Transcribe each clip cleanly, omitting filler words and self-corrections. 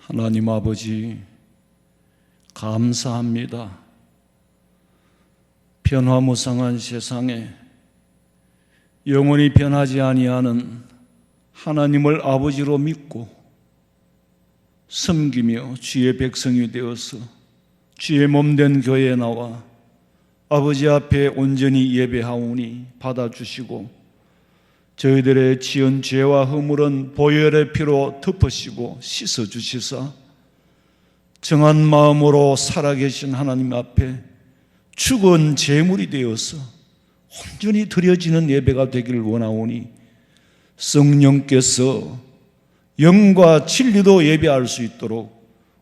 하나님 아버지, 감사합니다. 변화무쌍한 세상에 영원히 변하지 아니하는 하나님을 아버지로 믿고 섬기며 주의 백성이 되어서 주의 몸된 교회에 나와 아버지 앞에 온전히 예배하오니 받아주시고 저희들의 지은 죄와 허물은 보혈의 피로 덮으시고 씻어주시사 정한 마음으로 살아계신 하나님 앞에 죽은 제물이 되어서 온전히 드려지는 예배가 되기를 원하오니 성령께서 영과 진리로 예배할 수 있도록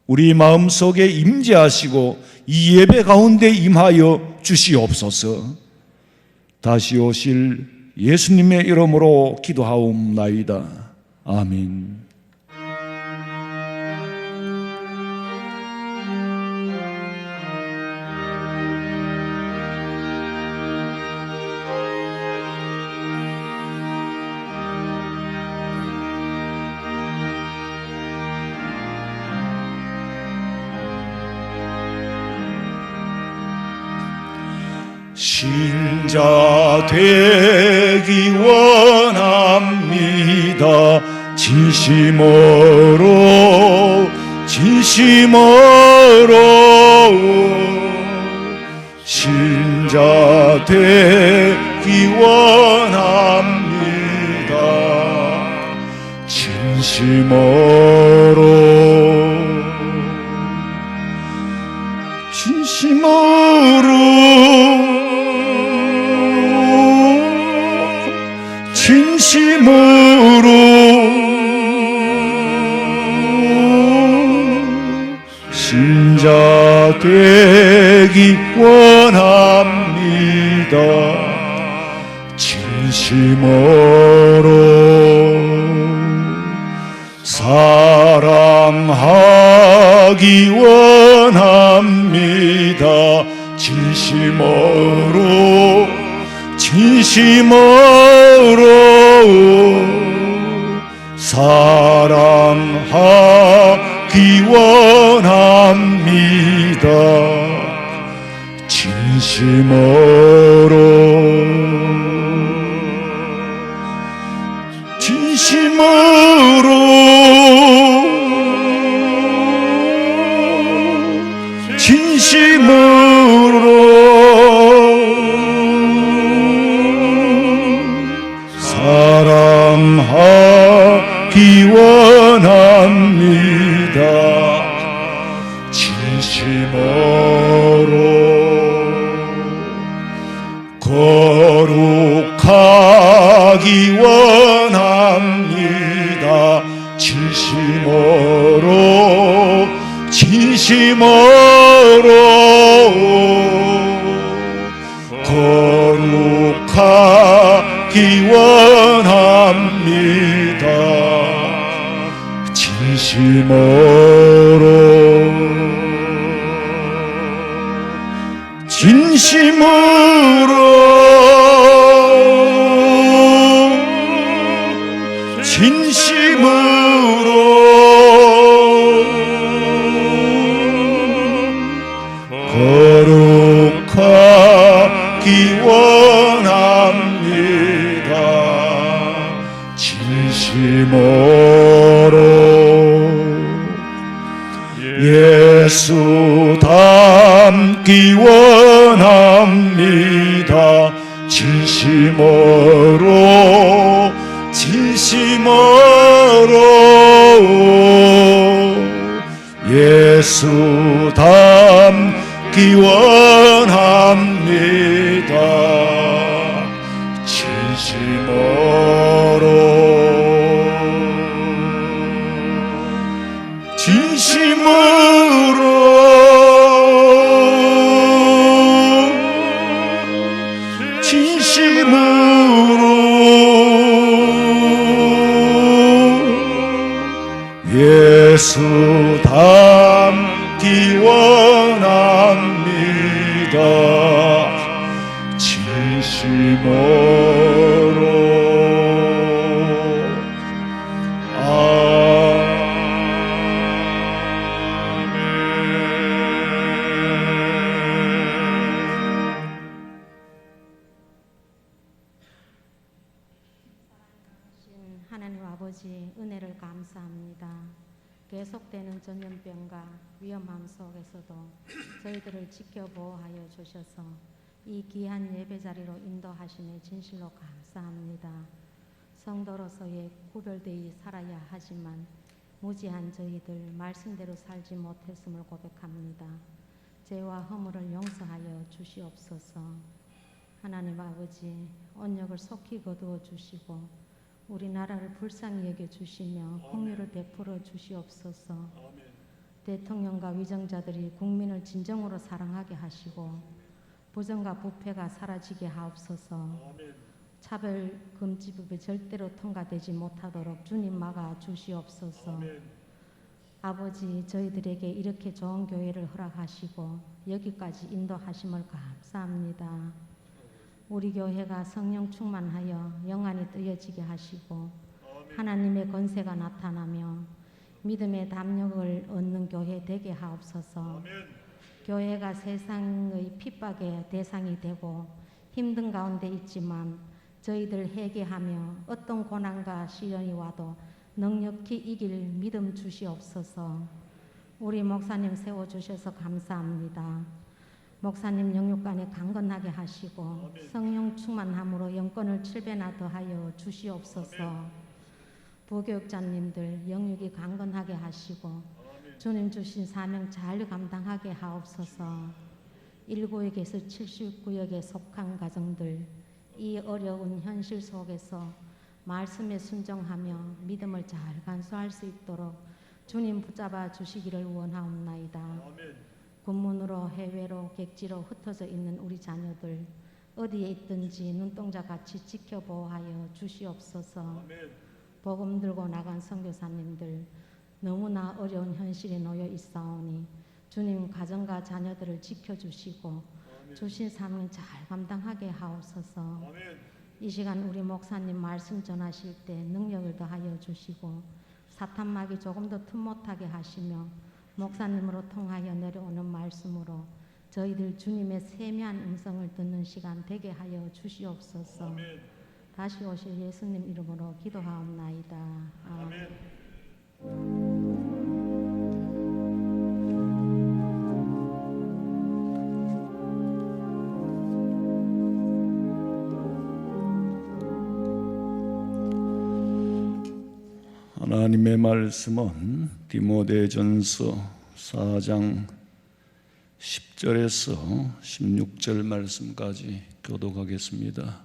우리 마음속에 임재하시고 이 예배 가운데 임하여 주시옵소서. 다시 오실 예수님의 이름으로 기도하옵나이다. 아멘. 신자 되기 원합니다. 진심으로 신자 되기 원합니다. 진심으로 신자 되기 원합니다. 진심으로 사랑하기 원합니다. 진심으로 사랑하기 원합니다. 진심으로 사랑하기 원합니다. 진심으로 거룩하기 원합니다. 진심으로 거룩하기 원합니다. 진심으로 거룩하기 원합니다. 진심으로 예수 닮기 원합니다. 진심으로 예수 닮기 원합니다. 진심으로 예수 닮기 원합니다. 진심으로 하나님 아버지 은혜를 감사합니다. 계속되는 전염병과 위험함 속에서도 저희들을 지켜보호하여 주셔서 이 귀한 예배 자리로 인도하심에 진실로 감사합니다. 성도로서의 구별되어 살아야 하지만 무지한 저희들 말씀대로 살지 못했음을 고백합니다. 죄와 허물을 용서하여 주시옵소서. 하나님 아버지 언역을 속히 거두어 주시고 우리나라를 불쌍히 여겨 주시며 긍휼을 베풀어 주시옵소서. 대통령과 위정자들이 국민을 진정으로 사랑하게 하시고 부정과 부패가 사라지게 하옵소서. 차별 금지법이 절대로 통과되지 못하도록 주님 막아 주시옵소서. 아버지 저희들에게 이렇게 좋은 교회를 허락하시고 여기까지 인도하심을 감사합니다. 우리 교회가 성령 충만하여 영안이 뜨여지게 하시고 하나님의 권세가 나타나며 믿음의 담력을 얻는 교회 되게 하옵소서. 교회가 세상의 핍박의 대상이 되고 힘든 가운데 있지만 저희들 회개하며 어떤 고난과 시련이 와도 넉넉히 이길 믿음 주시옵소서. 우리 목사님 세워주셔서 감사합니다. 목사님 영육간에 강건하게 하시고 성령 충만함으로 영권을 7배나 더하여 주시옵소서. 부교육자님들 영육이 강건하게 하시고 주님 주신 사명 잘 감당하게 하옵소서. 1구역에서 79역에 속한 가정들 이 어려운 현실 속에서 말씀에 순종하며 믿음을 잘 간수할 수 있도록 주님 붙잡아 주시기를 원하옵나이다. 군문으로 해외로 객지로 흩어져 있는 우리 자녀들 어디에 있든지 눈동자같이 지켜보호하여 주시옵소서. 복음 들고 나간 선교사님들 너무나 어려운 현실에 놓여 있사오니 주님 가정과 자녀들을 지켜주시고 주신 사명 잘 감당하게 하옵소서. 이 시간 우리 목사님 말씀 전하실 때 능력을 더하여 주시고 사탄막이 조금 더 틈 못하게 하시며 목사님으로 통하여 내려오는 말씀으로 저희들 주님의 세미한 음성을 듣는 시간 되게 하여 주시옵소서. 다시 오실 예수님 이름으로 기도하옵나이다. 아멘. 하나님의 말씀은 디모데전서 4장 10절에서 16절 말씀까지 교독하겠습니다.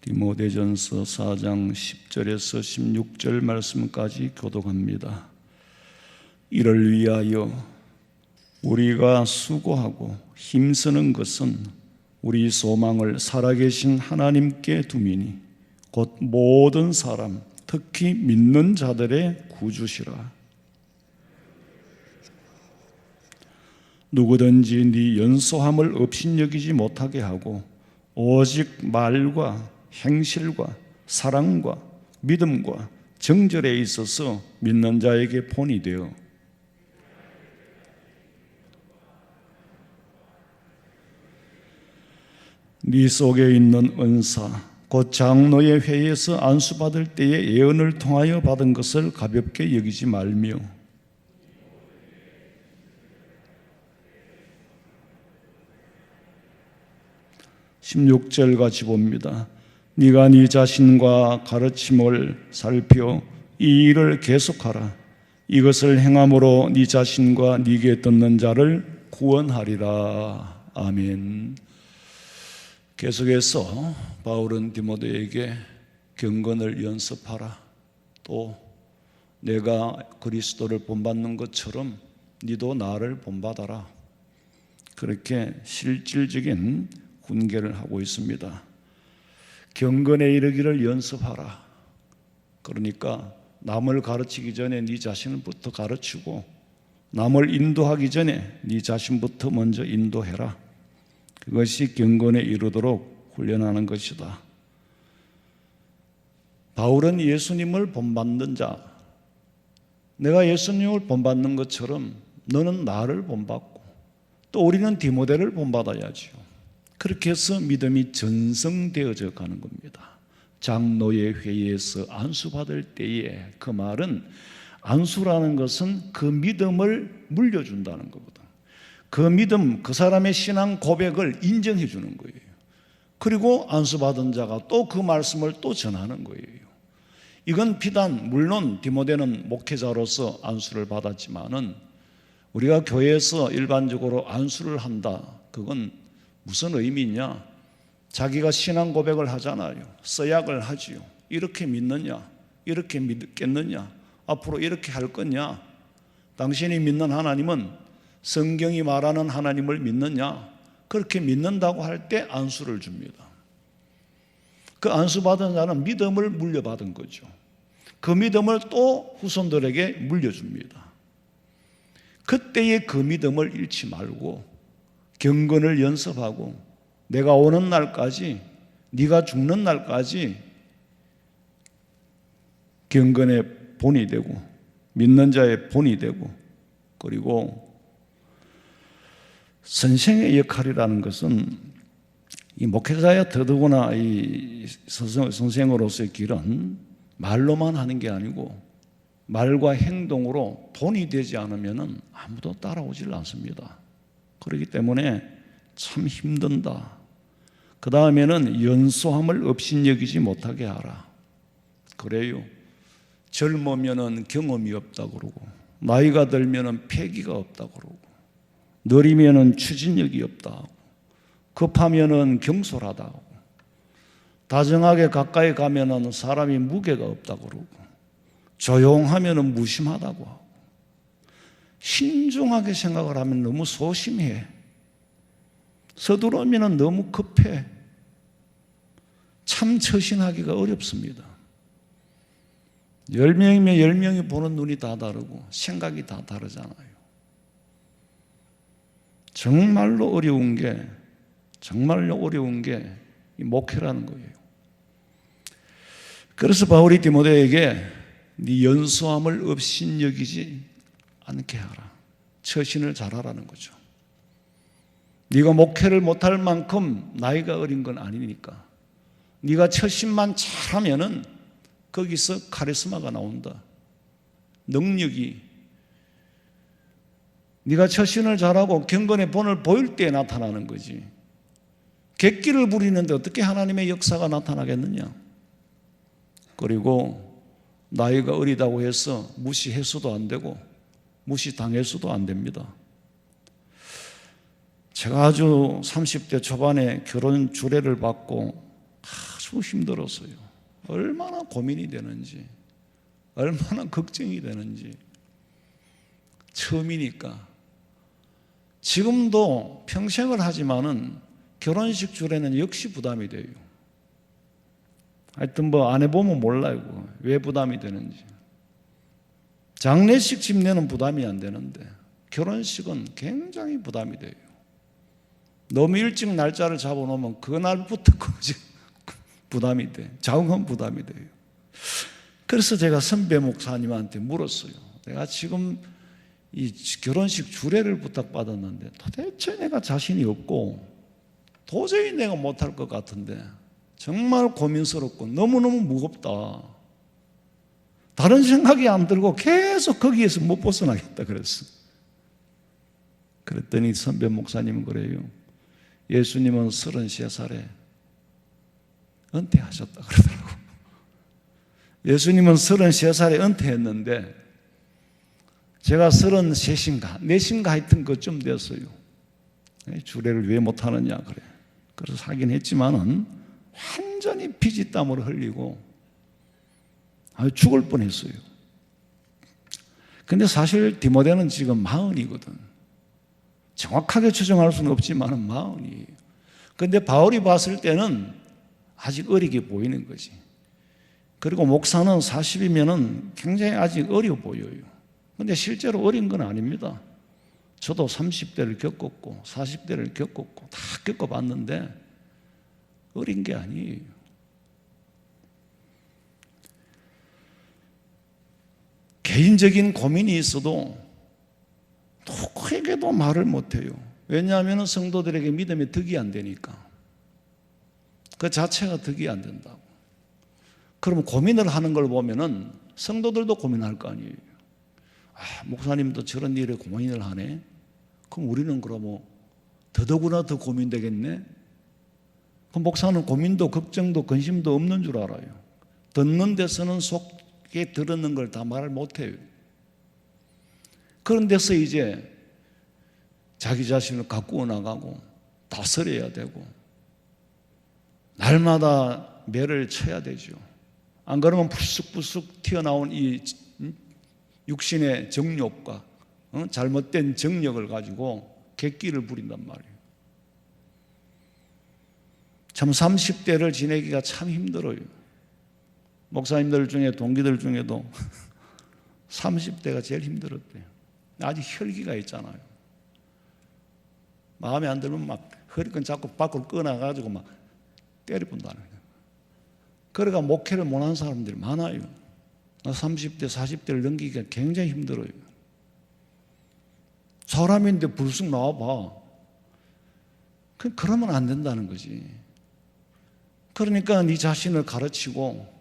디모데전서 4장 10절에서 16절 말씀까지 교독합니다. 이를 위하여 우리가 수고하고 힘쓰는 것은 우리 소망을 살아계신 하나님께 두미니 곧 모든 사람 특히 믿는 자들의 구주시라. 누구든지 네 연소함을 업신여기지 못하게 하고 오직 말과 행실과 사랑과 믿음과 정절에 있어서 믿는 자에게 본이 되어 네 속에 있는 은사 곧 장로의 회의에서 안수받을 때의 예언을 통하여 받은 것을 가볍게 여기지 말며 16절 같이 봅니다. 네가 네 자신과 가르침을 살펴 이 일을 계속하라. 이것을 행함으로 네 자신과 네게 듣는 자를 구원하리라. 아멘. 계속해서 바울은 디모데에게 경건을 연습하라. 또 내가 그리스도를 본받는 것처럼 네도 나를 본받아라. 그렇게 실질적인 훈계를 하고 있습니다. 경건에 이르기를 연습하라. 그러니까 남을 가르치기 전에 네 자신부터 가르치고 남을 인도하기 전에 네 자신부터 먼저 인도해라. 그것이 경건에 이르도록 훈련하는 것이다. 바울은 예수님을 본받는 자, 내가 예수님을 본받는 것처럼 너는 나를 본받고 또 우리는 디모데를 본받아야지요. 그렇게 해서 믿음이 전성되어져 가는 겁니다. 장로의 회의에서 안수받을 때에, 그 말은 안수라는 것은 그 믿음을 물려준다는 것보다 그 믿음, 그 사람의 신앙 고백을 인정해 주는 거예요. 그리고 안수받은 자가 또 그 말씀을 또 전하는 거예요. 이건 비단 물론 디모데는 목회자로서 안수를 받았지만은 우리가 교회에서 일반적으로 안수를 한다, 그건 무슨 의미냐? 자기가 신앙 고백을 하잖아요. 서약을 하지요. 이렇게 믿느냐? 이렇게 믿겠느냐? 앞으로 이렇게 할 거냐? 당신이 믿는 하나님은 성경이 말하는 하나님을 믿느냐? 그렇게 믿는다고 할 때 안수를 줍니다. 그 안수받은 자는 믿음을 물려받은 거죠. 그 믿음을 또 후손들에게 물려줍니다. 그때의 그 믿음을 잃지 말고 경건을 연습하고 내가 오는 날까지, 네가 죽는 날까지 경건의 본이 되고 믿는 자의 본이 되고, 그리고 선생의 역할이라는 것은 이 목회자야 더더구나 이 선생으로서의 길은 말로만 하는 게 아니고 말과 행동으로 본이 되지 않으면 아무도 따라오질 않습니다. 그렇기 때문에 참 힘든다. 그 다음에는 연소함을 업신여기지 못하게 하라. 그래요. 젊으면은 경험이 없다 그러고, 나이가 들면은 패기가 없다 그러고, 느리면은 추진력이 없다 하고, 급하면은 경솔하다 하고, 다정하게 가까이 가면은 사람이 무게가 없다 그러고, 조용하면은 무심하다고 하고, 신중하게 생각을 하면 너무 소심해. 서두르면 너무 급해. 참 처신하기가 어렵습니다. 10명이면 10명이 보는 눈이 다 다르고 생각이 다 다르잖아요. 정말로 어려운 게 이 목회라는 거예요. 그래서 바울이 디모데에게 네 연소함을 업신여기지 않게 하라. 처신을 잘하라는 거죠. 네가 목회를 못할 만큼 나이가 어린 건 아니니까 네가 처신만 잘하면은 거기서 카리스마가 나온다. 능력이. 네가 처신을 잘하고 경건의 본을 보일 때 나타나는 거지. 객기를 부리는데 어떻게 하나님의 역사가 나타나겠느냐. 그리고 나이가 어리다고 해서 무시해서도 안 되고 무시당해서도 안 됩니다. 제가 아주 30대 초반에 결혼 주례를 받고 아주 힘들었어요. 얼마나 고민이 되는지, 얼마나 걱정이 되는지. 처음이니까. 지금도 평생을 하지만은 결혼식 주례는 역시 부담이 돼요. 하여튼 안 해보면 몰라요. 왜 부담이 되는지. 장례식 집례는 부담이 안 되는데 결혼식은 굉장히 부담이 돼요. 너무 일찍 날짜를 잡아놓으면 그날부터 부담이 돼. 자웅한 부담이 돼요. 그래서 제가 선배 목사님한테 물었어요. 내가 지금 이 결혼식 주례를 부탁받았는데 도대체 내가 자신이 없고 도저히 내가 못할 것 같은데 정말 고민스럽고 너무너무 무겁다. 다른 생각이 안 들고 계속 거기에서 못 벗어나겠다 그랬어. 그랬더니 선배 목사님은 그래요. 예수님은 33살에 은퇴하셨다 그러더라고. 예수님은 33살에 은퇴했는데 제가 33인가 4인가 하여튼 그쯤 됐어요. 주례를 왜 못하느냐 그래. 그래서 하긴 했지만은 완전히 피지땀을 흘리고 죽을 뻔했어요. 근데 사실 디모데는 지금 40이거든. 정확하게 추정할 수는 없지만은 40이에요. 근데 바울이 봤을 때는 아직 어리게 보이는 거지. 그리고 목사는 40이면은 굉장히 아직 어려 보여요. 근데 실제로 어린 건 아닙니다. 저도 30대를 겪었고 40대를 겪었고 다 겪어봤는데 어린 게 아니에요. 개인적인 고민이 있어도 누구에게도 말을 못해요. 왜냐하면 성도들에게 믿음의 덕이 안 되니까. 그 자체가 덕이 안 된다고. 그러면 고민을 하는 걸 보면은 성도들도 고민할 거 아니에요. 목사님도 저런 일에 고민을 하네. 그럼 우리는 그러면 더더구나 더 고민되겠네. 그럼 목사는 고민도 걱정도 근심도 없는 줄 알아요. 듣는 데서는 속에 들었는 걸 다 말을 못해요. 그런 데서 이제 자기 자신을 가꾸어 나가고 다스려야 되고 날마다 매를 쳐야 되죠. 안 그러면 불쑥불쑥 튀어나온 이 육신의 정욕과 잘못된 정력을 가지고 객기를 부린단 말이에요. 참 30대를 지내기가 참 힘들어요. 목사님들 중에 동기들 중에도 30대가 제일 힘들었대요. 아직 혈기가 있잖아요. 마음에 안 들면 막 허리끈 잡고 밖으로 꺼내가지고 막 때려본다는 거예요. 그러니까 목회를 못하는 사람들이 많아요. 30대, 40대를 넘기기가 굉장히 힘들어요. 사람인데 불쑥 나와봐. 그러면 안 된다는 거지. 그러니까 네 자신을 가르치고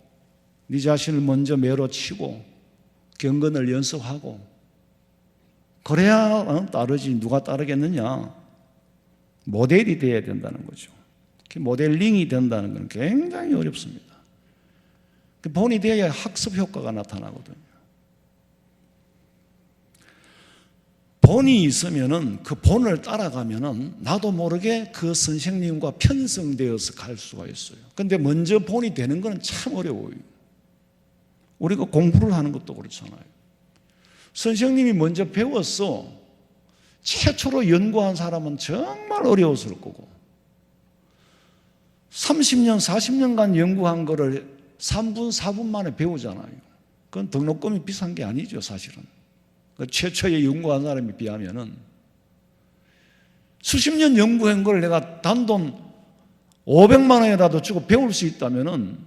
네 자신을 먼저 매로 치고 경건을 연습하고 그래야 따르지. 누가 따르겠느냐. 모델이 돼야 된다는 거죠. 모델링이 된다는 건 굉장히 어렵습니다. 본이 돼야 학습 효과가 나타나거든요. 본이 있으면은 그 본을 따라가면은 나도 모르게 그 선생님과 편성되어서 갈 수가 있어요. 근데 먼저 본이 되는 건 참 어려워요. 우리가 공부를 하는 것도 그렇잖아요. 선생님이 먼저 배웠어. 최초로 연구한 사람은 정말 어려웠을 거고 30년, 40년간 연구한 거를 3분, 4분 만에 배우잖아요. 그건 등록금이 비싼 게 아니죠, 사실은. 최초에 연구한 사람에 비하면은 수십 년 연구한 걸 내가 단돈 500만 원이라도 주고 배울 수 있다면은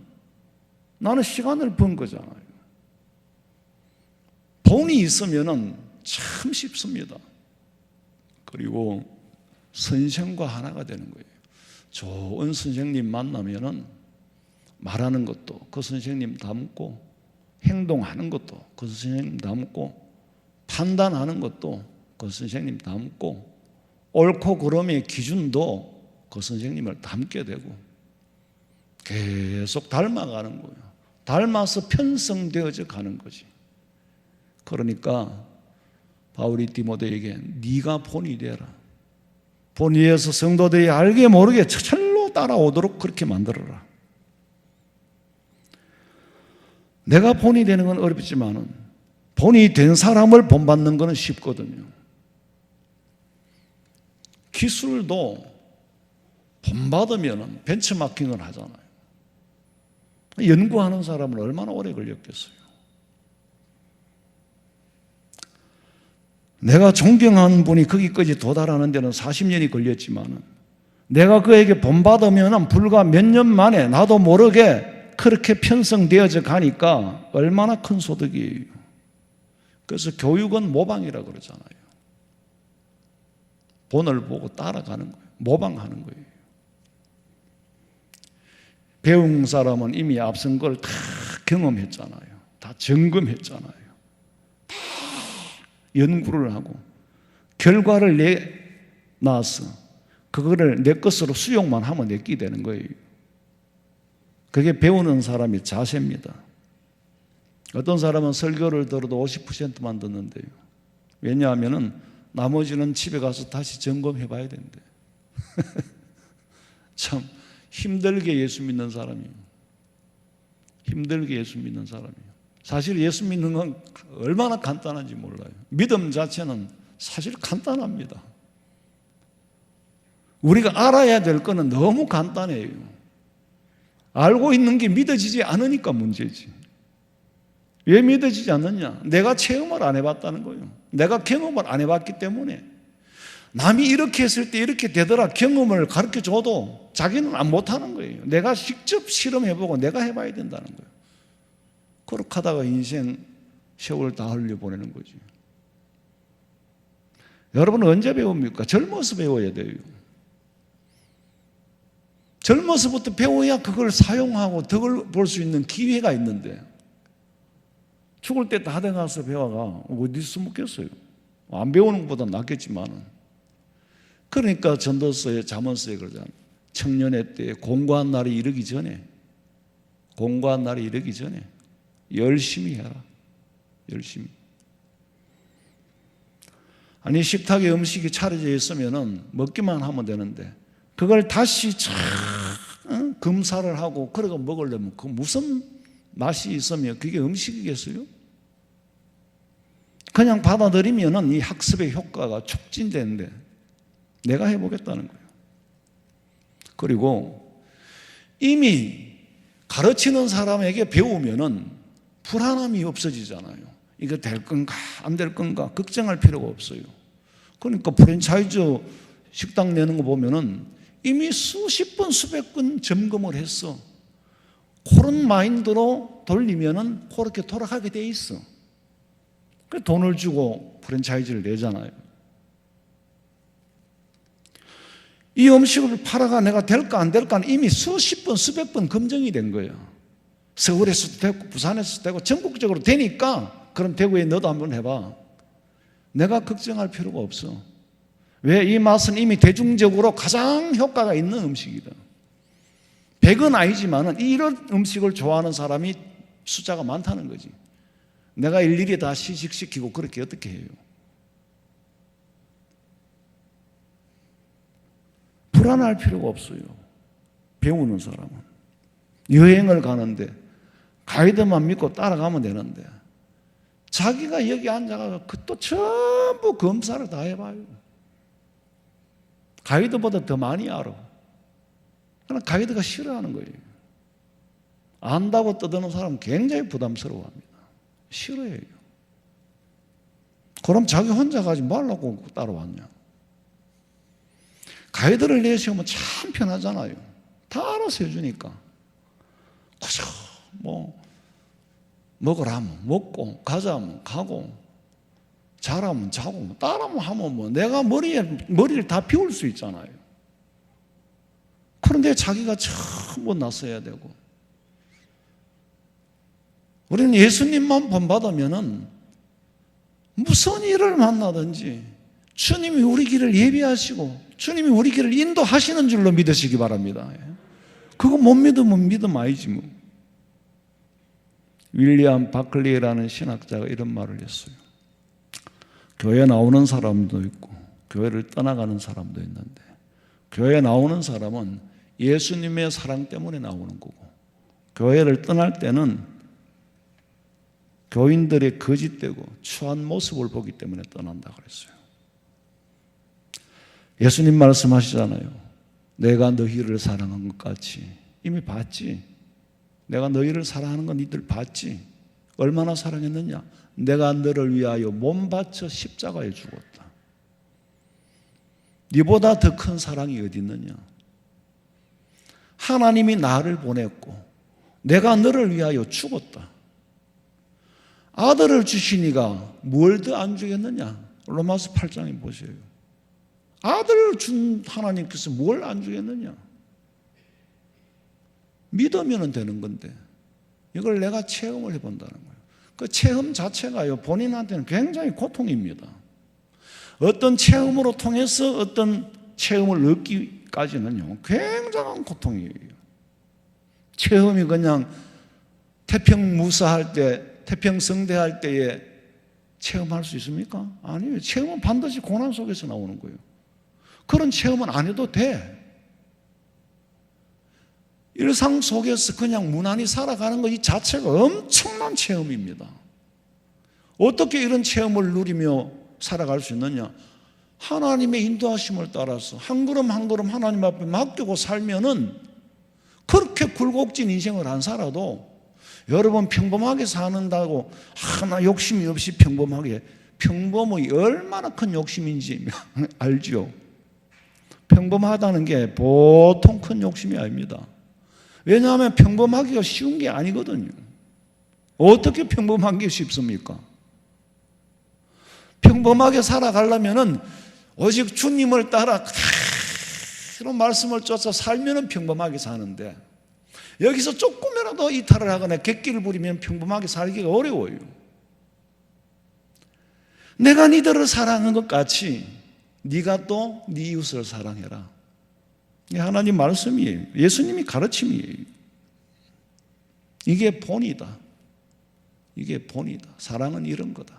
나는 시간을 번 거잖아요. 돈이 있으면은 참 쉽습니다. 그리고 선생과 하나가 되는 거예요. 좋은 선생님 만나면은 말하는 것도 그 선생님 닮고 행동하는 것도 그 선생님 닮고 판단하는 것도 그 선생님 닮고 옳고 그름의 기준도 그 선생님을 닮게 되고 계속 닮아가는 거예요. 닮아서 편성되어져 가는 거지. 그러니까 바울이 디모데에게 네가 본이 되라. 본위에서 성도들이 알게 모르게 저절로 따라오도록 그렇게 만들어라. 내가 본이 되는 건 어렵지만은 본이 된 사람을 본받는 것은 쉽거든요. 기술도 본받으면 벤처마킹을 하잖아요. 연구하는 사람은 얼마나 오래 걸렸겠어요. 내가 존경하는 분이 거기까지 도달하는 데는 40년이 걸렸지만 내가 그에게 본받으면 불과 몇 년 만에 나도 모르게 그렇게 편성되어져 가니까 얼마나 큰 소득이에요. 그래서 교육은 모방이라고 그러잖아요. 본을 보고 따라가는 거예요. 모방하는 거예요. 배운 사람은 이미 앞선 걸 다 경험했잖아요. 다 점검했잖아요. 다 연구를 하고 결과를 내놔서 그거를 내 것으로 수용만 하면 내게 되는 거예요. 그게 배우는 사람의 자세입니다. 어떤 사람은 설교를 들어도 50%만 듣는데요. 왜냐하면 나머지는 집에 가서 다시 점검해 봐야 된대. 참 힘들게 예수 믿는 사람이에요. 힘들게 예수 믿는 사람이에요. 사실 예수 믿는 건 얼마나 간단한지 몰라요. 믿음 자체는 사실 간단합니다. 우리가 알아야 될 거는 너무 간단해요. 알고 있는 게 믿어지지 않으니까 문제지. 왜 믿어지지 않느냐? 내가 체험을 안 해봤다는 거예요. 내가 경험을 안 해봤기 때문에 남이 이렇게 했을 때 이렇게 되더라 경험을 가르쳐줘도 자기는 안 못하는 거예요. 내가 직접 실험해보고 내가 해봐야 된다는 거예요. 그렇게 하다가 인생 세월 다 흘려보내는 거지. 여러분은 언제 배웁니까? 젊어서 배워야 돼요. 젊어서부터 배워야 그걸 사용하고 덕을 볼 수 있는 기회가 있는데 죽을 때 다 돼가서 배워가 어디서 먹겠어요? 안 배우는 것보다 낫겠지만은. 그러니까 전도서에 잠언서에 그러잖아요. 청년의 때에 공고한 날이 이르기 전에 열심히 해라. 열심히. 아니 식탁에 음식이 차려져 있으면은 먹기만 하면 되는데 그걸 다시 검사를 하고 그러고 먹으려면 그 무슨 맛이 있으면 그게 음식이겠어요? 그냥 받아들이면은 이 학습의 효과가 촉진되는데 내가 해보겠다는 거예요. 그리고 이미 가르치는 사람에게 배우면은 불안함이 없어지잖아요. 이거 될 건가 안 될 건가 걱정할 필요가 없어요. 그러니까 프랜차이즈 식당 내는 거 보면은 이미 수십 번 수백 번 점검을 했어. 그런 마인드로 돌리면은 그렇게 돌아가게 돼 있어. 그 돈을 주고 프랜차이즈를 내잖아요. 이 음식을 팔아가 내가 될까 안 될까는 이미 수십 번 수백 번 검증이 된 거예요. 서울에서도 되고 부산에서도 되고 전국적으로 되니까 그럼 대구에 너도 한번 해봐. 내가 걱정할 필요가 없어. 왜? 이 맛은 이미 대중적으로 가장 효과가 있는 음식이다. 100은 아니지만은 이런 음식을 좋아하는 사람이 숫자가 많다는 거지. 내가 일일이 다 시식시키고 그렇게 어떻게 해요? 불안할 필요가 없어요. 배우는 사람은. 여행을 가는데 가이드만 믿고 따라가면 되는데 자기가 여기 앉아가 그또 전부 검사를 다 해봐요. 가이드보다 더 많이 알아. 그러나 가이드가 싫어하는 거예요. 안다고 떠드는 사람은 굉장히 부담스러워합니다. 싫어해요. 그럼 자기 혼자 가지 말라고 따라왔냐? 가이드를 내세우면 참 편하잖아요. 다 알아서 해주니까. 그저 먹으라면 먹고 가자면 가고 자라면 자고 따라면 하면 내가 머리를 다 비울 수 있잖아요. 그런데 자기가 전부 나서야 되고 우리는 예수님만 본받으면은 무슨 일을 만나든지 주님이 우리 길을 예비하시고 주님이 우리 길을 인도하시는 줄로 믿으시기 바랍니다. 그거 못 믿으면 믿음 아니지 뭐. 윌리엄 바클리라는 신학자가 이런 말을 했어요. 교회 나오는 사람도 있고 교회를 떠나가는 사람도 있는데 교회 나오는 사람은 예수님의 사랑 때문에 나오는 거고 교회를 떠날 때는 교인들의 거짓되고 추한 모습을 보기 때문에 떠난다 그랬어요. 예수님 말씀하시잖아요. 내가 너희를 사랑한 것 같이. 이미 봤지. 내가 너희를 사랑하는 건 니들 봤지. 얼마나 사랑했느냐. 내가 너를 위하여 몸 바쳐 십자가에 죽었다. 니보다 더 큰 사랑이 어디 있느냐. 하나님이 나를 보냈고 내가 너를 위하여 죽었다. 아들을 주시니가 뭘 더 안 주겠느냐. 로마서 8장에 보세요. 아들을 준 하나님께서 뭘 안 주겠느냐. 믿으면 되는 건데 이걸 내가 체험을 해본다는 거예요. 그 체험 자체가요 본인한테는 굉장히 고통입니다. 어떤 체험으로 통해서 어떤 체험을 얻기까지는요 굉장한 고통이에요. 체험이 그냥 태평무사할 때 태평성대할 때에 체험할 수 있습니까? 아니에요. 체험은 반드시 고난 속에서 나오는 거예요. 그런 체험은 안 해도 돼. 일상 속에서 그냥 무난히 살아가는 것 이 자체가 엄청난 체험입니다. 어떻게 이런 체험을 누리며 살아갈 수 있느냐? 하나님의 인도하심을 따라서 한 걸음 한 걸음 하나님 앞에 맡기고 살면은 그렇게 굴곡진 인생을 안 살아도 여러분 평범하게 사는다고 하나 욕심이 없이 평범하게 평범이 얼마나 큰 욕심인지 알죠? 평범하다는 게 보통 큰 욕심이 아닙니다. 왜냐하면 평범하기가 쉬운 게 아니거든요. 어떻게 평범한 게 쉽습니까? 평범하게 살아가려면은 오직 주님을 따라 그대로 말씀을 쫓아 살면 평범하게 사는데 여기서 조금이라도 이탈을 하거나 객기를 부리면 평범하게 살기가 어려워요. 내가 니들을 사랑한 것 같이 네가 또 네 이웃을 사랑해라. 이게 하나님 말씀이에요. 예수님이 가르침이에요. 이게 본이다. 이게 본이다. 사랑은 이런 거다.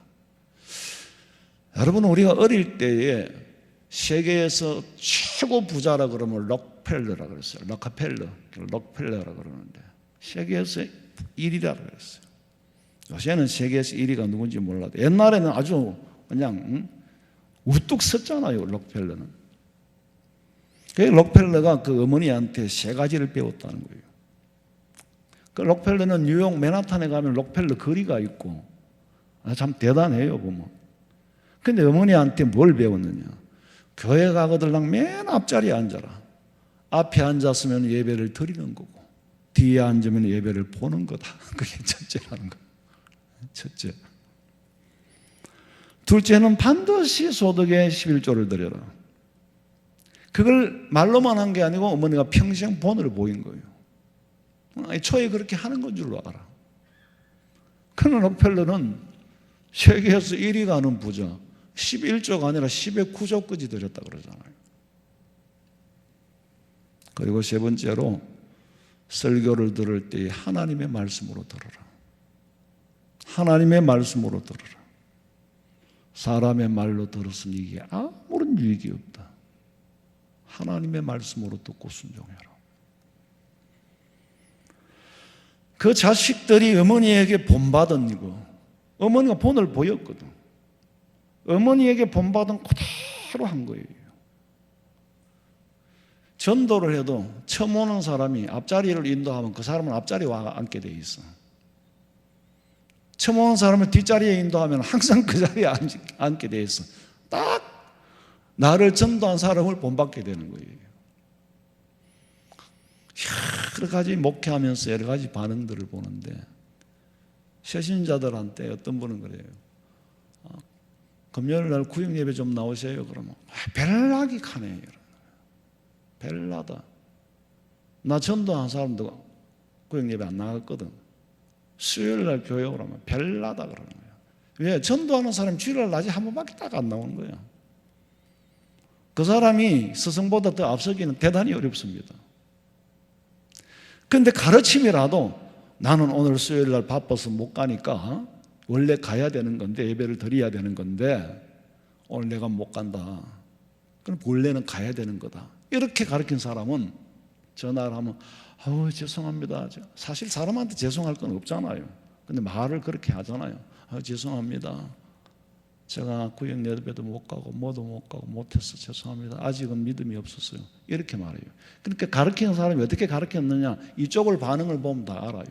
여러분, 우리가 어릴 때에 세계에서 최고 부자라 그러면 록펠러라 그랬어요. 록펠러라 그러는데 세계에서 1위라 그랬어요. 요새는 세계에서 1위가 누군지 몰라도 옛날에는 아주 그냥 우뚝 섰잖아요. 록펠러는. 그 록펠러가 그 어머니한테 세 가지를 배웠다는 거예요. 그 록펠러는 뉴욕 맨하탄에 가면 록펠러 거리가 있고 참 대단해요 보면. 근데 어머니한테 뭘 배웠느냐? 교회 가거들랑 맨 앞자리에 앉아라. 앞에 앉았으면 예배를 드리는 거고 뒤에 앉으면 예배를 보는 거다. 그게 첫째라는 거예요. 첫째. 둘째는 반드시 소득의 11조를 드려라. 그걸 말로만 한 게 아니고 어머니가 평생 본을 보인 거예요. 초에 그렇게 하는 건 줄로 알아. 그러나 록펠러는 세계에서 1위가 하는 부자 11조가 아니라 10의 9조까지 드렸다 그러잖아요. 그리고 세 번째로 설교를 들을 때 하나님의 말씀으로 들어라. 하나님의 말씀으로 들어라. 사람의 말로 들었으니 이게 아무런 유익이 없다. 하나님의 말씀으로 듣고 순종해라. 그 자식들이 어머니에게 본받은 이거, 어머니가 본을 보였거든. 어머니에게 본받은 그대로 한 거예요. 전도를 해도 처음 오는 사람이 앞자리를 인도하면 그 사람은 앞자리에 와 앉게 돼 있어. 처음 오는 사람을 뒷자리에 인도하면 항상 그 자리에 앉게 돼 있어. 딱 나를 전도한 사람을 본받게 되는 거예요. 여러 가지 목회하면서 여러 가지 반응들을 보는데 새신자들한테 어떤 분은 그래요. 금요일 날 구역 예배 좀 나오세요. 그러면 벨나기 카네. 벨나다. 나 전도한 사람도 구역 예배 안 나갔거든. 수요일 날 교회 오라면 벨나다 그러는 거야. 왜? 전도하는 사람 주일날 낮에 한 번밖에 딱 안 나오는 거야. 그 사람이 스승보다 더 앞서기는 대단히 어렵습니다. 그런데 가르침이라도 나는 오늘 수요일 날 바빠서 못 가니까 원래 가야 되는 건데 예배를 드려야 되는 건데 오늘 내가 못 간다. 그럼 원래는 가야 되는 거다. 이렇게 가르친 사람은 전화를 하면 아우 죄송합니다. 사실 사람한테 죄송할 건 없잖아요. 근데 말을 그렇게 하잖아요. 죄송합니다. 제가 구역 예배도 못 가고 뭐도 못 가고 못해서 죄송합니다. 아직은 믿음이 없었어요. 이렇게 말해요. 그러니까 가르치는 사람이 어떻게 가르쳤느냐 이쪽을 반응을 보면 다 알아요.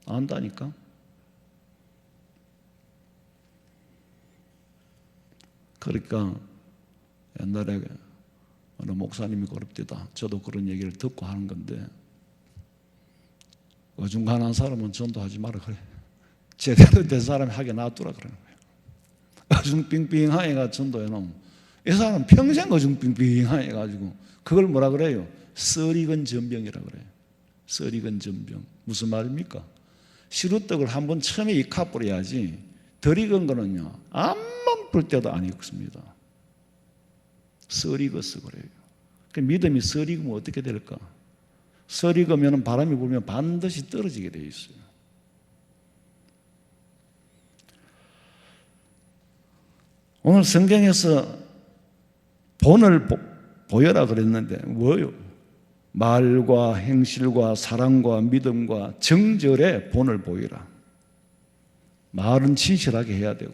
안다니까. 그러니까 옛날에 어느 목사님이 그럽디다. 저도 그런 얘기를 듣고 하는 건데 어중간한 사람은 전도하지 마라 그래. 제대로 된 사람이 하게 놔두라 그러는 거예요. 어중빙빙하게 전도해놓으면 이 사람은 평생 어중빙빙하게 가지고 그걸 뭐라 그래요? 썰익은 전병이라 그래요. 썰익은 전병. 무슨 말입니까? 시루떡을 한번 처음에 이카 뿌려야지 덜 익은 거는요 앞만 불 때도 안 익습니다. 썰익어서 그래요. 그 믿음이 썰익으면 어떻게 될까? 썰익으면 바람이 불면 반드시 떨어지게 돼 있어요. 오늘 성경에서 본을 보여라 그랬는데 뭐요? 말과 행실과 사랑과 믿음과 정절의 본을 보이라. 말은 진실하게 해야 되고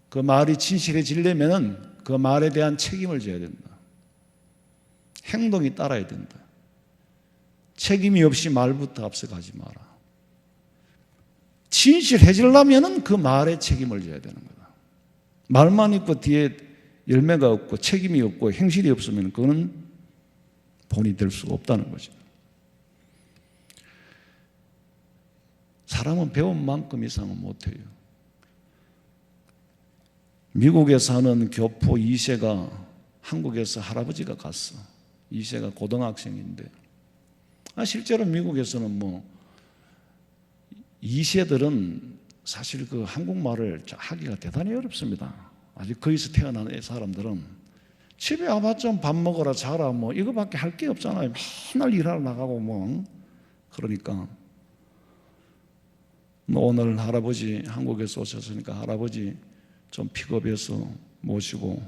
그 말이 진실해지려면 그 말에 대한 책임을 져야 된다. 행동이 따라야 된다. 책임이 없이 말부터 앞서가지 마라. 진실해지려면 그 말에 책임을 져야 되는 거다. 말만 있고 뒤에 열매가 없고 책임이 없고 행실이 없으면 그거는 본이 될 수가 없다는 거죠. 사람은 배운 만큼 이상은 못해요. 미국에 사는 교포 2세가 한국에서 할아버지가 갔어. 2세가 고등학생인데. 실제로 미국에서는 뭐 2세들은 사실 그 한국말을 하기가 대단히 어렵습니다. 아직 거기서 태어난 사람들은 집에 와봤자 밥 먹어라 자라 뭐 이거밖에 할 게 없잖아요. 맨날 일하러 나가고 뭐. 그러니까 오늘 할아버지 한국에서 오셨으니까 할아버지 좀 픽업해서 모시고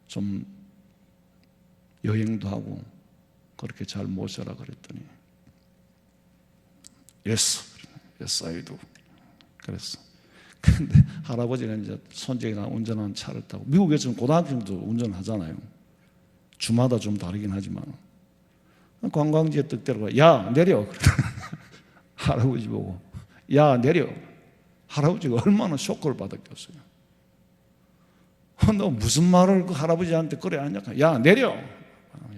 좀 여행도 하고 그렇게 잘 모셔라 그랬더니 Yes, yes I do. 그랬어. 근데 할아버지가 이제 손주가 운전하는 차를 타고, 미국에서는 고등학생도 운전을 하잖아요. 주마다 좀 다르긴 하지만 관광지에 뜩 데려가, 야 내려. 할아버지 보고 야 내려. 할아버지가 얼마나 쇼크를 받았겠어요. 너 무슨 말을 그 할아버지한테 그래 하냐? 야 내려.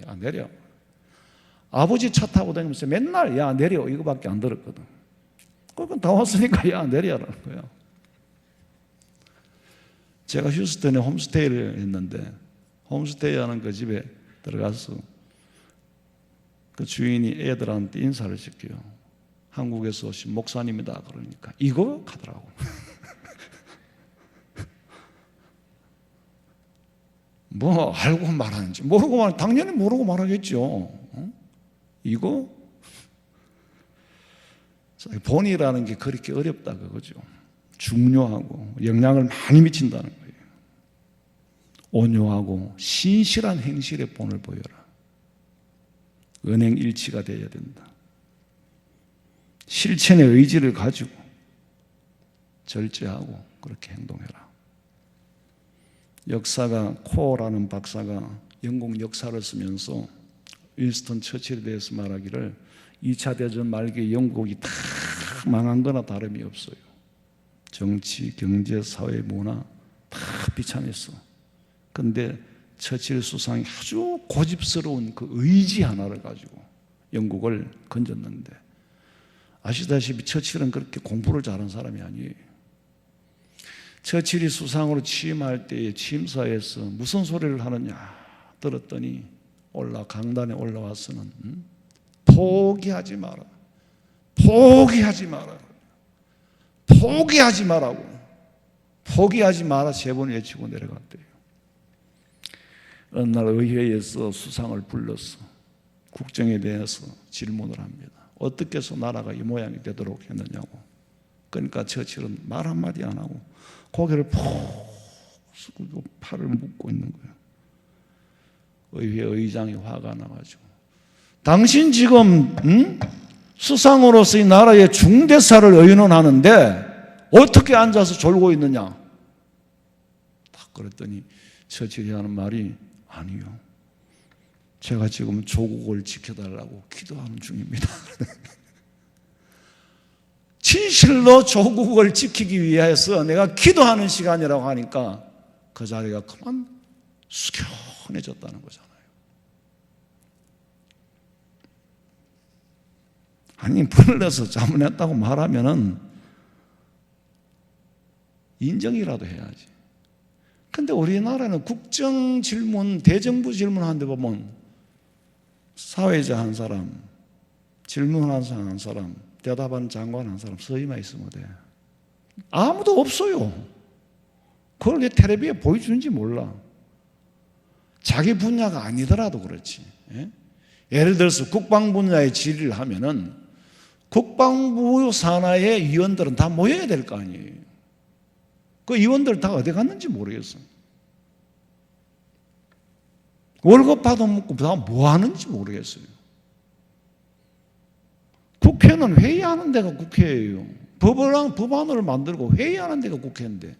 야 내려. 아버지 차 타고 다니면서 맨날 야 내려 이거밖에 안 들었거든. 그건 다 왔으니까 야 내려라는 거야. 제가 휴스턴에 홈스테이를 했는데 홈스테이 하는 그 집에 들어가서 그 주인이 애들한테 인사를 시켜요. 한국에서 오신 목사님이다 그러니까 이거 하더라고. 뭐 알고 말하는지 모르고 말 당연히 모르고 말하겠죠. 이거 본이라는 게 그렇게 어렵다 그거죠. 중요하고 영향을 많이 미친다는 거예요. 온유하고 신실한 행실의 본을 보여라. 은행 일치가 되어야 된다. 실천의 의지를 가지고 절제하고 그렇게 행동해라. 역사가 코어라는 박사가 영국 역사를 쓰면서 윈스턴 처칠에 대해서 말하기를 2차 대전 말기에 영국이 다 망한 거나 다름이 없어요. 정치, 경제, 사회, 문화 다 비참했어. 근데 처칠 수상이 아주 고집스러운 그 의지 하나를 가지고 영국을 건졌는데, 아시다시피 처칠은 그렇게 공부를 잘한 사람이 아니에요. 처칠이 수상으로 취임할 때에 취임사에서 무슨 소리를 하느냐 들었더니 강단에 올라와서는 포기하지 마라. 포기하지 마라. 포기하지 마라고. 포기하지 마라 3번 외치고 내려갔대요. 어느 날 의회에서 수상을 불러서 국정에 대해서 질문을 합니다. 어떻게 해서 나라가 이 모양이 되도록 했느냐고. 그러니까 처칠은 말 한마디 안 하고 고개를 푹 숙이고 팔을 묶고 있는 거예요. 의회 의장이 화가 나가지고, 당신 지금 수상으로서 이 나라의 중대사를 의논하는데 어떻게 앉아서 졸고 있느냐? 딱 그랬더니 처칠이 하는 말이, 아니요, 제가 지금 조국을 지켜달라고 기도하는 중입니다. 진실로 조국을 지키기 위해서 내가 기도하는 시간이라고 하니까 그 자리가 그만 숙연해졌다는 거잖아요. 아니, 불러서 자문했다고 말하면은 인정이라도 해야지. 근데 우리나라는 국정 질문, 대정부 질문하는데 보면 사회자 한 사람, 질문하는 한 사람, 대답하는 장관 한 사람 서희만 있으면 돼. 아무도 없어요. 그걸 왜 텔레비에 보여주는지 몰라. 자기 분야가 아니더라도 그렇지. 예를 들어서 국방 분야의 질의를 하면은 국방부 산하의 위원들은 다 모여야 될 거 아니에요. 그 위원들 다 어디 갔는지 모르겠어. 월급 받아먹고 다 뭐 하는지 모르겠어요. 국회는 회의하는 데가 국회예요. 법안을 만들고 회의하는 데가 국회인데,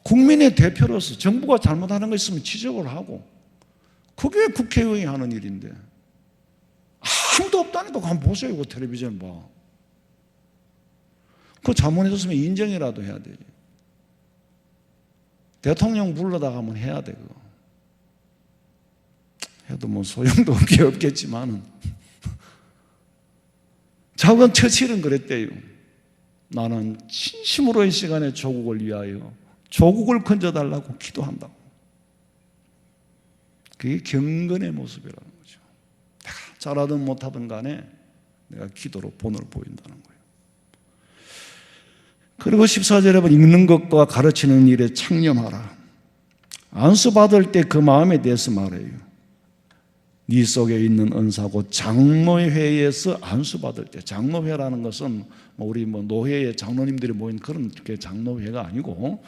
국민의 대표로서 정부가 잘못하는 거 있으면 지적을 하고, 그게 국회의원이 하는 일인데 아무도 없다니까. 한번 보세요. 그 텔레비전 봐. 그거 잘못해줬으면 인정이라도 해야 돼. 대통령 불러다가 한번 해야 돼. 그거 해도 뭐 소용도 없겠지만은 작은 처칠은 그랬대요. 나는 진심으로 이 시간에 조국을 위하여 조국을 건져달라고 기도한다고. 그게 경건의 모습이라는 거죠. 내가 잘하든 못하든 간에 내가 기도로 본을 보인다는 거예요. 그리고 14절에 보면 읽는 것과 가르치는 일에 창념하라. 안수 받을 때 그 마음에 대해서 말해요. 네 속에 있는 은사고 장로회에서 안수 받을 때, 장로회라는 것은 우리 노회의 장로님들이 모인 그런 게 장로회가 아니고,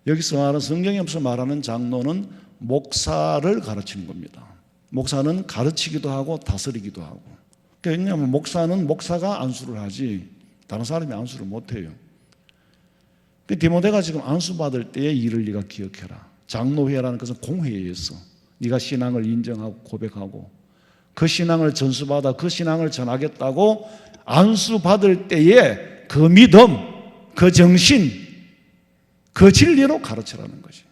여기서 말하는, 성경에서 말하는 장로는 목사를 가르치는 겁니다. 목사는 가르치기도 하고 다스리기도 하고. 왜냐하면 목사는 목사가 안수를 하지 다른 사람이 안수를 못해요. 디모데가 지금 안수 받을 때의 일을 네가 기억해라. 장로회라는 것은 공회에서 네가 신앙을 인정하고 고백하고 그 신앙을 전수받아 그 신앙을 전하겠다고 안수 받을 때의 그 믿음, 그 정신, 그 진리로 가르치라는 것이.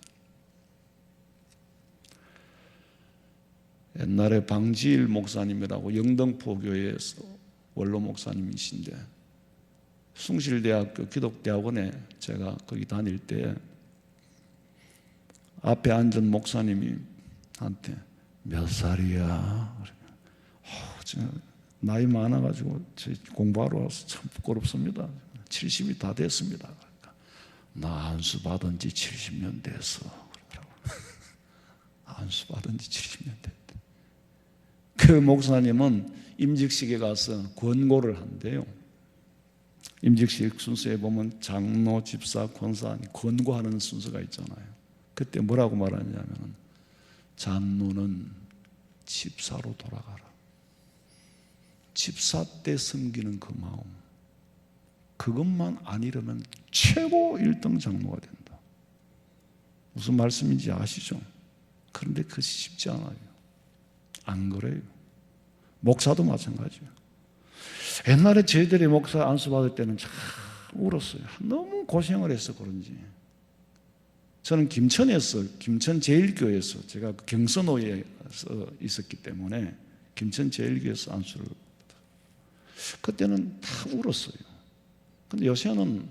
옛날에 방지일 목사님이라고 영등포교회에서 원로 목사님이신데, 숭실대학교 기독대학원에 제가 거기 다닐 때 앞에 앉은 목사님이 한테 몇 살이야? 나이 많아가지고 공부하러 와서 참 부끄럽습니다. 70이 다 됐습니다. 그러니까 나 안수 받은 지 70년 됐어. 그러더라고. 안수 받은 지 70년 됐대. 그 목사님은 임직식에 가서 권고를 한대요. 임직식 순서에 보면 장로, 집사, 권사 권고하는 순서가 있잖아요. 그때 뭐라고 말하냐면 장로는 집사로 돌아가라. 집사 때 섬기는 그 마음, 그것만 안 이루면 최고 1등 장로가 된다. 무슨 말씀인지 아시죠? 그런데 그것이 쉽지 않아요. 안 그래요. 목사도 마찬가지예요. 옛날에 저희들이 목사 안수 받을 때는 참 울었어요. 너무 고생을 해서 그런지. 저는 김천에서, 김천 제일교회에서, 제가 경선호에 있었기 때문에 김천 제일교회에서 안수를 그때는 다 울었어요. 근데 요새는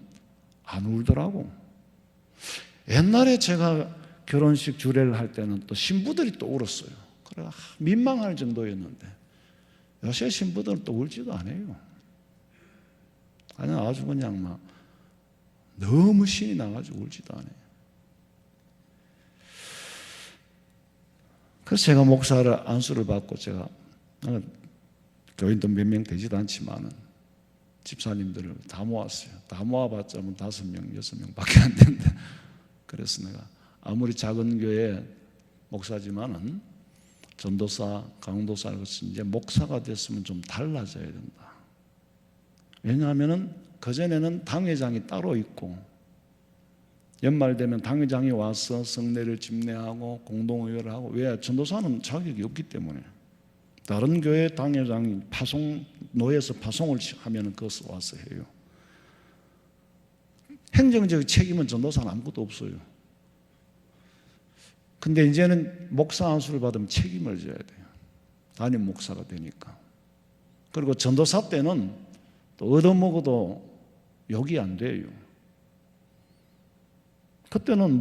안 울더라고. 옛날에 제가 결혼식 주례를 할 때는 또 신부들이 또 울었어요. 그래 민망할 정도였는데 요새 신부들은 또 울지도 않아요. 아니 아주 그냥 막 너무 신이 나가지고 울지도 않아요. 그래서 제가 목사를 안수를 받고 제가 교인도 몇 명 되지도 않지만은 집사님들을 다 모았어요. 다 모아봤자 5명, 6명밖에 안 되는데, 그래서 내가 아무리 작은 교회 목사지만은 전도사, 강도사 이제 목사가 됐으면 좀 달라져야 된다. 왜냐하면은 그전에는 당회장이 따로 있고 연말 되면 당회장이 와서 성례를 집례하고 공동의회를 하고, 왜? 전도사는 자격이 없기 때문에. 다른 교회 당회장이 노예에서 파송을 하면 그것을 와서 해요. 행정적 책임은 전도사는 아무것도 없어요. 근데 이제는 목사 안수를 받으면 책임을 져야 돼요. 담임 목사가 되니까. 그리고 전도사 때는 또 얻어먹어도 욕이 안 돼요. 그때는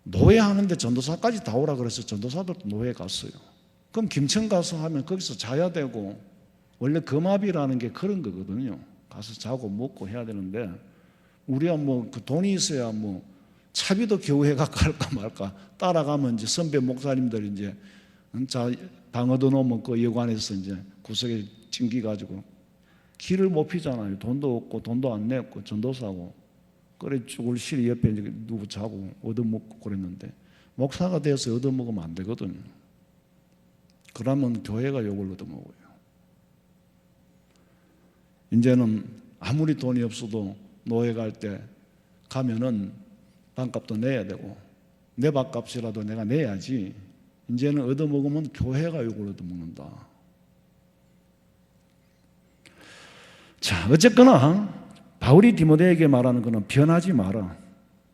노예 하는데 전도사까지 다 오라 그래서 전도사들도 노예 갔어요. 그럼 김천 가서 하면 거기서 자야 되고, 원래 금압이라는 게 그런 거거든요. 가서 자고 먹고 해야 되는데, 우리가 그 돈이 있어야 차비도 겨우 해가 갈까 말까 따라가면 이제 선배 목사님들 이제 당 얻어놓으면 그 여관에서 이제 구석에 찡기가지고 길을 못 피잖아요. 돈도 없고 돈도 안 냈고 전도사고. 그래 죽을 시리 옆에 이제 누구 자고 얻어먹고 그랬는데, 목사가 돼서 얻어먹으면 안 되거든요. 그러면 교회가 욕을 얻어먹어요. 이제는 아무리 돈이 없어도 노예 갈 때 가면은 방값도 내야 되고, 내 밥값이라도 내가 내야지. 이제는 얻어먹으면 교회가 욕을 얻어먹는다. 자, 어쨌거나 바울이 디모데에게 말하는 것은 변하지 마라.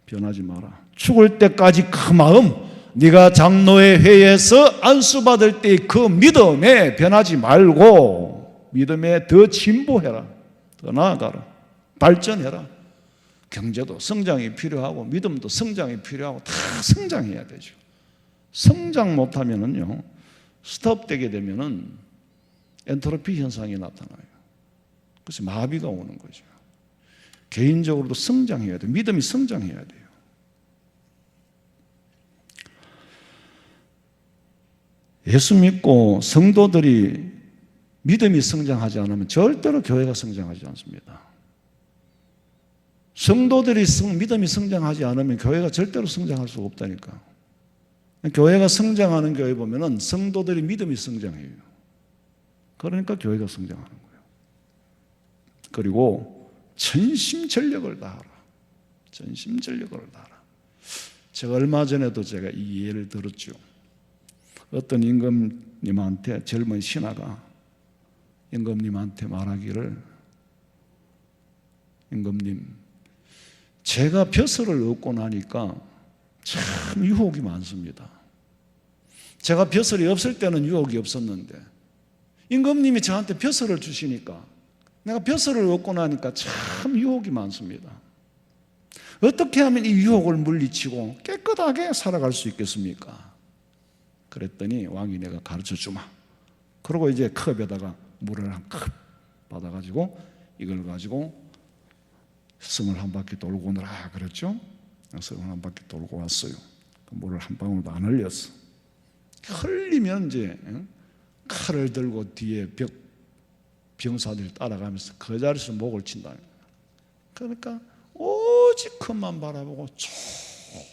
변하지 마라. 죽을 때까지 그 마음, 네가 장로의 회에서 안수받을 때 그 믿음에 변하지 말고 믿음에 더 진보해라. 더 나아가라. 발전해라. 경제도 성장이 필요하고 믿음도 성장이 필요하고 다 성장해야 되죠. 성장 못하면은요, 스톱되게 되면은 엔트로피 현상이 나타나요. 그래서 마비가 오는 거죠. 개인적으로도 성장해야 돼요. 믿음이 성장해야 돼요. 예수 믿고 성도들이 믿음이 성장하지 않으면 절대로 교회가 성장하지 않습니다. 성도들이 믿음이 성장하지 않으면 교회가 절대로 성장할 수가 없다니까. 교회가 성장하는 교회 보면은 성도들이 믿음이 성장해요. 그러니까 교회가 성장하는 거예요. 그리고 전심전력을 다하라. 전심전력을 다하라. 제가 얼마 전에도 제가 이 예를 들었죠. 어떤 임금님한테 젊은 신하가 임금님한테 말하기를, 임금님, 제가 벼슬을 얻고 나니까 참 유혹이 많습니다. 제가 벼슬이 없을 때는 유혹이 없었는데 임금님이 저한테 벼슬을 주시니까 내가 벼슬을 얻고 나니까 참 유혹이 많습니다. 어떻게 하면 이 유혹을 물리치고 깨끗하게 살아갈 수 있겠습니까? 그랬더니 왕이 내가 가르쳐 주마. 그러고 이제 컵에다가 물을 한 컵 받아가지고 이걸 가지고 성을 한 바퀴 돌고 오느라 그랬죠. 성을 한 바퀴 돌고 왔어요. 물을 한 방울도 안 흘렸어. 흘리면 이제 칼을 들고 뒤에 병사들이 따라가면서 그 자리에서 목을 친다. 그러니까 오직 컵만 바라보고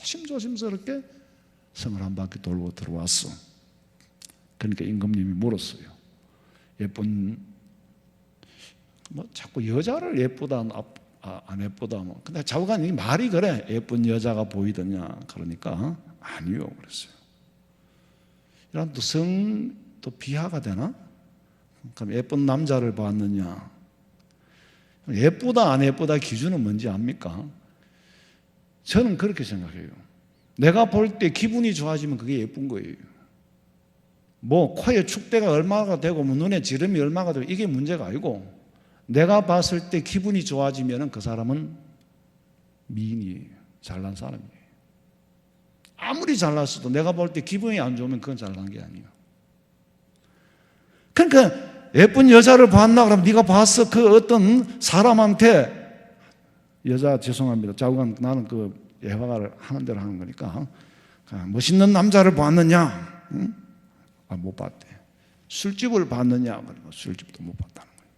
조심스럽게 성을 한 바퀴 돌고 들어왔어. 그러니까 임금님이 물었어요. 예쁜, 자꾸 여자를 예쁘다 안 예쁘다 근데 좌우간 이 말이 그래. 예쁜 여자가 보이더냐. 그러니까 아니요 그랬어요. 이런 또 또 비하가 되나? 그럼 예쁜 남자를 봤느냐? 예쁘다 안 예쁘다 기준은 뭔지 압니까? 저는 그렇게 생각해요. 내가 볼 때 기분이 좋아지면 그게 예쁜 거예요. 뭐 코에 축대가 얼마가 되고 뭐 눈에 지름이 얼마가 되고 이게 문제가 아니고, 내가 봤을 때 기분이 좋아지면 그 사람은 미인이에요. 잘난 사람이에요. 아무리 잘났어도 내가 볼 때 기분이 안 좋으면 그건 잘난 게 아니에요. 그러니까 예쁜 여자를 봤나 그러면 네가 봤어. 그 어떤 사람한테 여자 죄송합니다. 자우간 나는 그 예화를 하는 대로 하는 거니까 멋있는 남자를 봤느냐? 응? 못 봤대. 술집을 봤느냐? 그러니까 술집도 못 봤다는 거예요.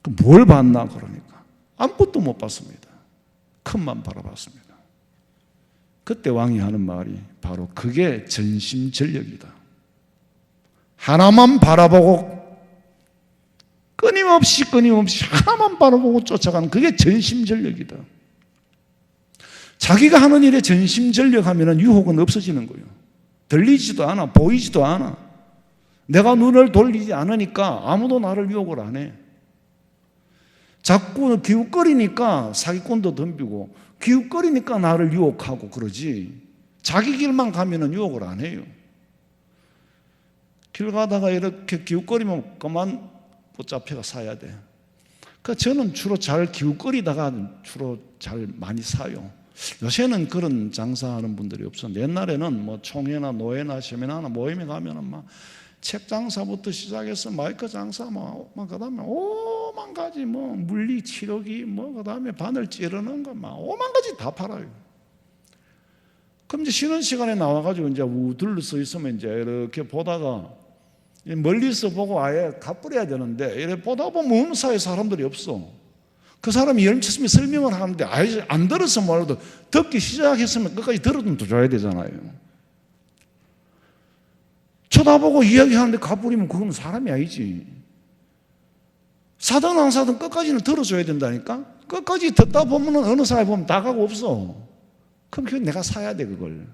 그럼 뭘 봤나? 그러니까 아무것도 못 봤습니다. 컵만 바라봤습니다. 그때 왕이 하는 말이 바로 그게 전심전력이다. 하나만 바라보고 끊임없이 하나만 바라보고 쫓아가는 그게 전심전력이다. 자기가 하는 일에 전심전력하면 유혹은 없어지는 거예요. 들리지도 않아, 보이지도 않아. 내가 눈을 돌리지 않으니까 아무도 나를 유혹을 안 해. 자꾸 기웃거리니까 사기꾼도 덤비고 기웃거리니까 나를 유혹하고 그러지, 자기 길만 가면 유혹을 안 해요. 길 가다가 이렇게 기웃거리면 그만 붙잡혀가 사야 돼. 그러니까 저는 주로 잘 기웃거리다가 주로 잘 많이 사요. 요새는 그런 장사하는 분들이 없었는데 옛날에는 뭐 총회나 노회나 세미나나 모임에 가면은 막 책 장사부터 시작해서 마이크 장사 그다음에 오만 가지 뭐 물리 치료기 그다음에 바늘 찌르는 거 오만 가지 다 팔아요. 그럼 이제 쉬는 시간에 나와가지고 이제 둘러서 있으면 이제 이렇게 보다가 멀리서 보고 아예 갚으려야 되는데 이래 보다 보면 어느 사이에 사람들이 없어. 그 사람이 열심히 설명을 하는데 아예 안 들어서 말도 듣기 시작했으면 끝까지 들어도 줘야 되잖아요. 쳐다보고 이야기하는데 가버리면 그건 사람이 아니지. 사든 안 사든 끝까지는 들어줘야 된다니까. 끝까지 듣다 보면 어느 사람이 보면 다 가고 없어. 그럼 그건 내가 사야 돼 그걸.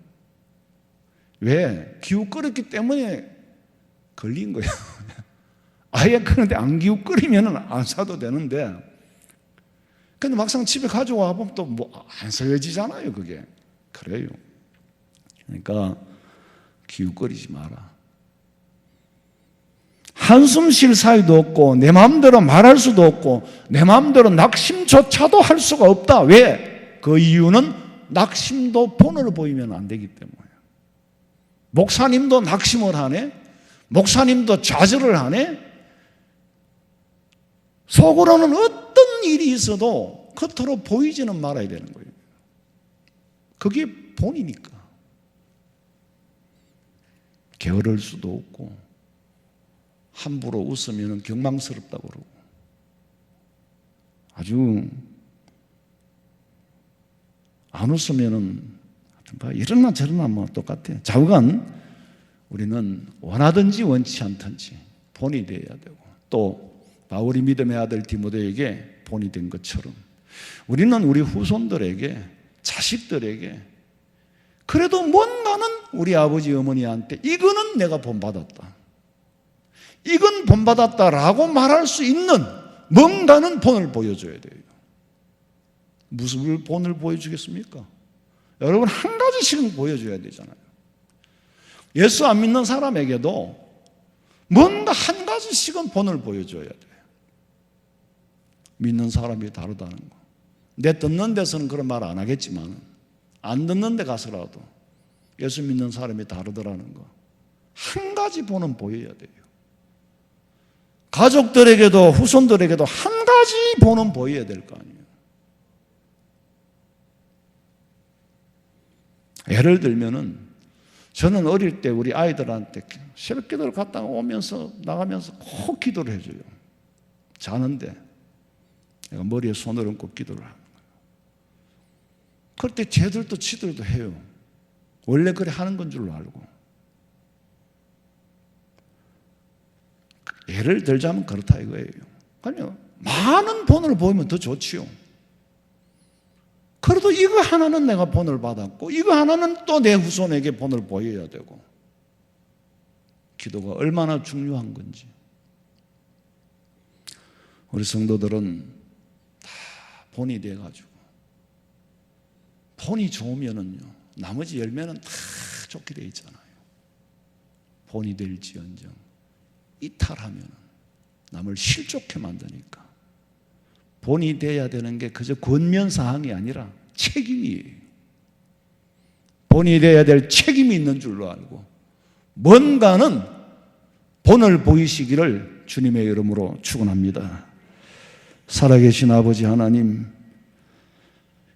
왜? 기웃거렸기 때문에 걸린 거야. 아예 그런데 안 기웃거리면 안 사도 되는데, 근데 막상 집에 가져와 보면 또 뭐 안 서여지잖아요 그게. 그래요. 그러니까 기웃거리지 마라. 한숨 쉴 사이도 없고 내 마음대로 말할 수도 없고 내 마음대로 낙심조차도 할 수가 없다. 왜? 그 이유는 낙심도 본을 보이면 안 되기 때문에. 목사님도 낙심을 하네, 목사님도 좌절을 하네. 속으로는 어떤 일이 있어도 겉으로 보이지는 말아야 되는 거예요. 그게 본이니까. 게으를 수도 없고 함부로 웃으면 경망스럽다고 그러고 아주 안 웃으면은 이러나 저러나 뭐 똑같아. 좌우간 우리는 원하든지 원치 않든지 본이 되어야 되고, 또 바울이 믿음의 아들 디모데에게 본이 된 것처럼 우리는 우리 후손들에게, 자식들에게 그래도 뭔가는 우리 아버지 어머니한테 이거는 내가 본받았다, 이건 본받았다라고 말할 수 있는 뭔가는 본을 보여줘야 돼요. 무슨 본을 보여주겠습니까? 여러분, 한 가지씩은 보여줘야 되잖아요. 예수 안 믿는 사람에게도 뭔가 한 가지씩은 본을 보여줘야 돼요. 믿는 사람이 다르다는 거. 내 듣는 데서는 그런 말 안 하겠지만 안 듣는 데 가서라도 예수 믿는 사람이 다르더라는 거, 한 가지 본은 보여야 돼요. 가족들에게도 후손들에게도 한 가지 본은 보여야 될 거 아니에요. 예를 들면은 저는 어릴 때 우리 아이들한테 새벽 기도를 갔다가 오면서 나가면서 꼭 기도를 해줘요. 자는데 내가 머리에 손을 얹고 기도를 하는 거예요. 그럴 때 쟤들도 지들도 해요. 원래 그래 하는 건 줄 알고. 예를 들자면 그렇다 이거예요. 아니요, 많은 본을 보이면 더 좋지요. 그래도 이거 하나는 내가 본을 받았고 이거 하나는 또 내 후손에게 본을 보여야 되고, 기도가 얼마나 중요한 건지. 우리 성도들은 다 본이 돼가지고 본이 좋으면은요 나머지 열매는 다 좋게 돼 있잖아요. 본이 될지언정 이탈하면 남을 실족해 만드니까 본이 돼야 되는 게 그저 권면사항이 아니라 책임이에요. 본이 돼야 될 책임이 있는 줄로 알고 뭔가는 본을 보이시기를 주님의 이름으로 축원합니다. 살아계신 아버지 하나님,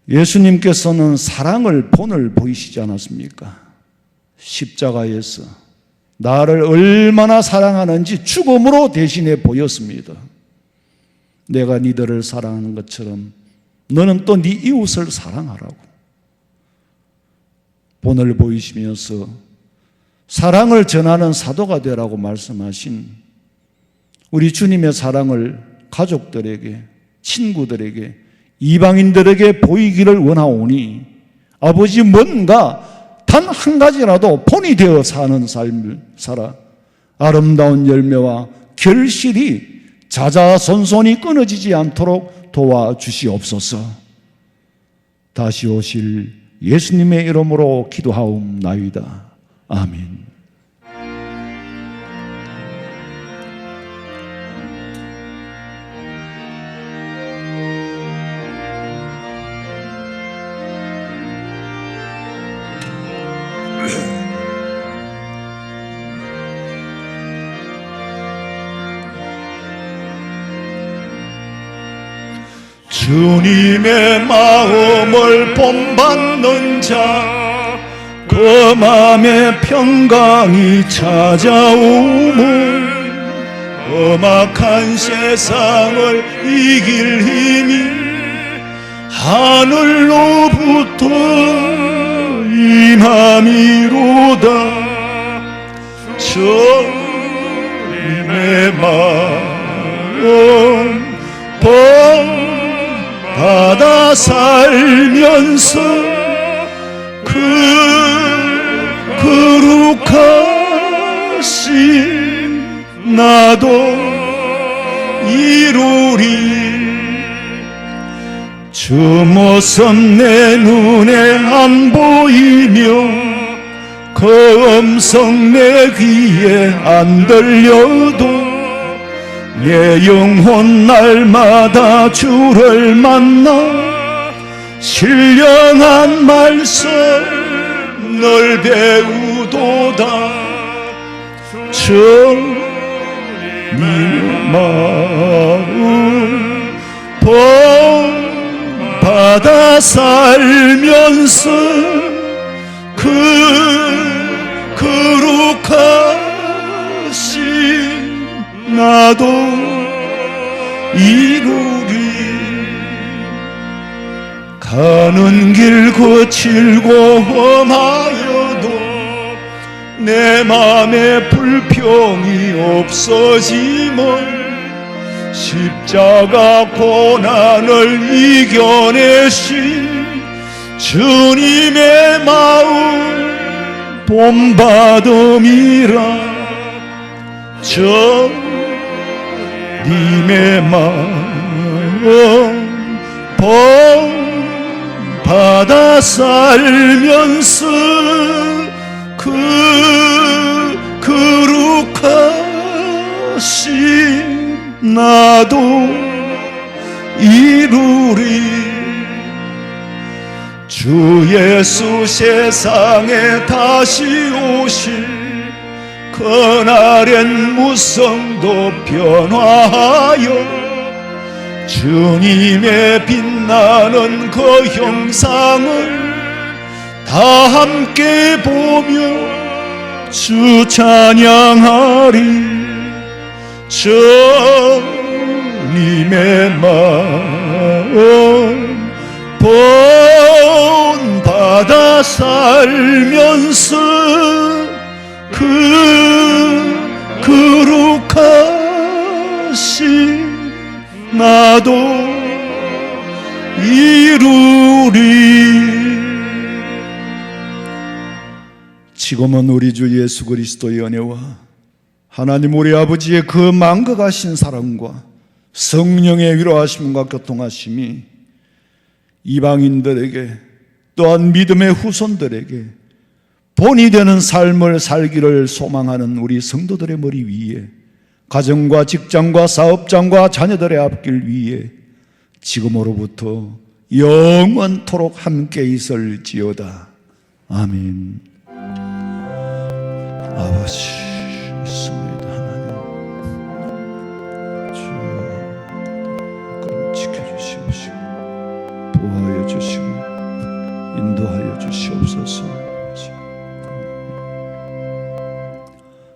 예수님께서는 사랑을 본을 보이시지 않았습니까? 십자가에서 나를 얼마나 사랑하는지 죽음으로 대신해 보였습니다. 내가 니들을 사랑하는 것처럼 너는 또 네 이웃을 사랑하라고 본을 보이시면서 사랑을 전하는 사도가 되라고 말씀하신 우리 주님의 사랑을 가족들에게, 친구들에게, 이방인들에게 보이기를 원하오니 아버지, 뭔가 단 한 가지라도 본이 되어 사는 삶을 살아 아름다운 열매와 결실이 자자손손이 끊어지지 않도록 도와주시옵소서. 다시 오실 예수님의 이름으로 기도하옵나이다. 아멘. 주님의 마음을 본받는 자, 그 마음에 평강이 찾아오면 험악한 세상을 이길 힘이 하늘로부터 임함이로다. 주님의 마음 받아 살면서 그 거룩하신 나도 이루리. 주 모습 내 눈에 안 보이며 그 음성 내 귀에 안 들려도 내 영혼 날마다 주를 만나 신령한 말씀 널 배우도다. 주님의 마음 본받아 살면서 거룩하신 나도 이루리. 가는 길 거칠고 험하여도 내 맘에 불평이 없어지면 십자가 고난을 이겨내신 주님의 마음 본받음이라. 주님의 마음 본받아 살면서 거룩하신 나도 이루리. 주 예수 세상에 다시 오실 그날엔 무성도 변화하여 주님의 빛나는 그 형상을 다 함께 보며 주 찬양하리. 주님의 마음 본받아 살면서 거룩하신 나도 이루리. 지금은 우리 주 예수 그리스도의 은혜와 하나님 우리 아버지의 그 만극하신 사랑과 성령의 위로하심과 교통하심이 이방인들에게 또한 믿음의 후손들에게 본이 되는 삶을 살기를 소망하는 우리 성도들의 머리 위에, 가정과 직장과 사업장과 자녀들의 앞길 위에 지금으로부터 영원토록 함께 있을지어다. 아멘. 아버지 있습니다. 하나님 주 그럼 지켜주시옵시고 보호하여 주시고 인도하여 주시옵소서.